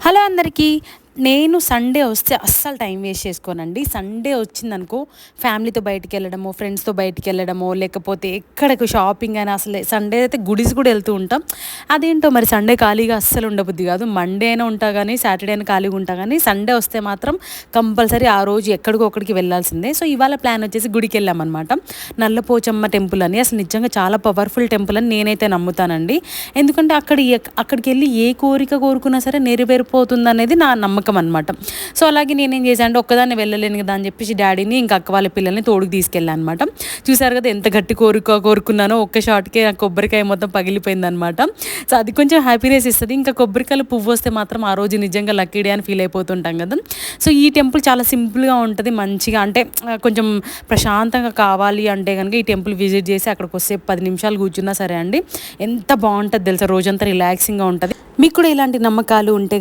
Hello అందరికీ. నేను Sunday వస్తే అస్సలు టైం వేస్ట్ చేసుకోనండి. సండే వచ్చిందనుకో ఫ్యామిలీతో బయటికి వెళ్ళడమో, ఫ్రెండ్స్తో బయటికి వెళ్ళడమో, లేకపోతే ఎక్కడికి షాపింగ్ అయినా అసలు సండే అయితే గుడిస్ కూడా వెళ్తూ ఉంటాం. అదేంటో మరి సండే ఖాళీగా అస్సలు ఉండబుద్ధి కాదు. మండే అయినా ఉంటా కానీ, సాటర్డే అయినా ఖాళీగా ఉంటా కానీ, సండే వస్తే మాత్రం కంపల్సరీ ఆ రోజు ఎక్కడికో ఒకడికి వెళ్ళాల్సిందే. సో ఇవాళ ప్లాన్ వచ్చేసి గుడికి వెళ్ళామన్నమాట. నల్లపోచమ్మ టెంపుల్ అని, అసలు నిజంగా చాలా పవర్ఫుల్ టెంపుల్ అని నేనైతే నమ్ముతానండి. ఎందుకంటే అక్కడికి వెళ్ళి ఏ కోరిక కోరుకున్నా సరే నెరవేరిపోతుంది అనేది నా నమ్మకం అనమాట. సో అలాగే నేనేం చేశాను అంటే, ఒక్కదాన్ని వెళ్ళలేను కదా అని చెప్పేసి డాడీని ఇంకా అక్క వాళ్ళ పిల్లల్ని తోడుకు తీసుకెళ్ళాను అనమాట. చూసారు కదా ఎంత గట్టి కోరుకున్నానో, ఒక్క షాట్కే ఆ కొబ్బరికాయ మొత్తం పగిలిపోయింది అనమాట. సో అది కొంచెం హ్యాపీనెస్ ఇస్తుంది. ఇంకా కొబ్బరికాయలు పువ్వు వస్తే మాత్రం ఆ రోజు నిజంగా లక్కీ డే అని ఫీల్ అయిపోతుంటాం కదా. సో ఈ టెంపుల్ చాలా సింపుల్గా ఉంటుంది, మంచిగా అంటే కొంచెం ప్రశాంతంగా కావాలి అంటే కనుక ఈ టెంపుల్ విజిట్ చేసి అక్కడికి వస్తే 10 నిమిషాలు కూర్చున్నా సరే అండి, ఎంత బాగుంటుంది తెలుసా, రోజంతా రిలాక్సింగ్గా ఉంటుంది. మీకు కూడా ఇలాంటి నమ్మకాలు ఉంటే